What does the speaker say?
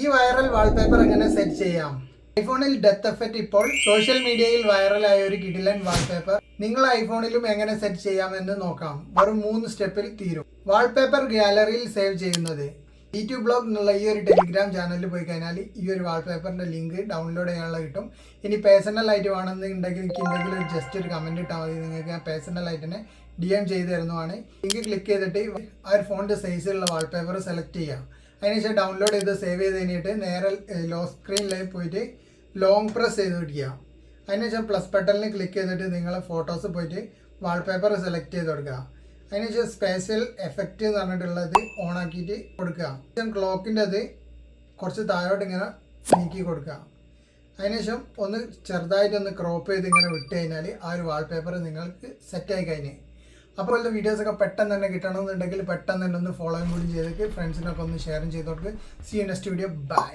ഈ viral wallpaper എങ്ങനെ set ചെയ്യാം? ഐഫോണിൽ ഡെത്ത് എഫക്റ്റ് ഇപ്പോൾ സോഷ്യൽ മീഡിയയിൽ വൈറലായ ഒരു കിടിലൻ വാൾപേപ്പർ നിങ്ങൾ ഐഫോണിലും എങ്ങനെ സെറ്റ് ചെയ്യാമെന്ന് നോക്കാം. വെറും 3 സ്റ്റെപ്പിൽ തീരും. വാൾപേപ്പർ ഗാലറിയിൽ സേവ് ചെയ്യുന്നത്. യൂട്യൂബ് ബ്ലോഗ് എന്നുള്ള ഈ ഒരു ടെലിഗ്രാം ചാനലിൽ പോയി കഴിഞ്ഞാൽ ഈ ഒരു വാൾപേപ്പറിന്റെ ലിങ്ക് ഡൗൺലോഡ് ചെയ്യാനുള്ള കിട്ടും. ഇനി പേഴ്സണൽ ആയിട്ട് വേണമെന്നുണ്ടെങ്കിൽ എനിക്ക് എന്തെങ്കിലും ജസ്റ്റ് ഒരു കമന്റ് ഇട്ടാൽ മതി. നിങ്ങൾക്ക് ഞാൻ പേഴ്സണൽ ആയിട്ട് തന്നെ DM ചെയ്ത് തരുന്നതാണ്. ലിങ്ക് ക്ലിക്ക് ചെയ്തിട്ട് ആ ഒരു ഫോണിന്റെ സൈസിലുള്ള വാൾപേപ്പർ സെലക്ട് ചെയ്യാം. അതിനുശേഷം ഡൗൺലോഡ് ചെയ്ത് സേവ് ചെയ്ത് കഴിഞ്ഞിട്ട് നേരെ ലോക്ക് സ്ക്രീനിലേക്ക് പോയിട്ട് ലോങ് പ്രസ് ചെയ്ത് പിടിക്കുക. അതിനുശേഷം പ്ലസ് ബട്ടണിൽ ക്ലിക്ക് ചെയ്തിട്ട് നിങ്ങളെ ഫോട്ടോസ് പോയിട്ട് വാൾപേപ്പർ സെലക്ട് ചെയ്ത് കൊടുക്കുക. അതിനുശേഷം സ്പേഷ്യൽ എഫക്റ്റ് എന്ന് പറഞ്ഞിട്ടുള്ളത് ഓൺ ആക്കിയിട്ട് കൊടുക്കുക. ക്ലോക്കിൻ്റെ അത് കുറച്ച് താഴോട്ട് ഇങ്ങനെ നീക്കി കൊടുക്കുക. അതിനുശേഷം ഒന്ന് ചെറുതായിട്ടൊന്ന് ക്രോപ്പ് ചെയ്ത് ഇങ്ങനെ വിട്ട് കഴിഞ്ഞാൽ ആ ഒരു വാൾപേപ്പർ നിങ്ങൾക്ക് സെറ്റായി കഴിഞ്ഞ്. അപ്പോൾ ഉള്ള വീഡിയോസൊക്കെ പെട്ടെന്ന് തന്നെ കിട്ടണമെന്നുണ്ടെങ്കിൽ പെട്ടെന്ന് തന്നെ ഒന്ന് ഫോളോയും കൂടി ചെയ്തിട്ട് ഫ്രണ്ട്സിനൊക്കെ ഒന്ന് ഷെയറും ചെയ്ത് കൊടുക്കുക. See you next video. By.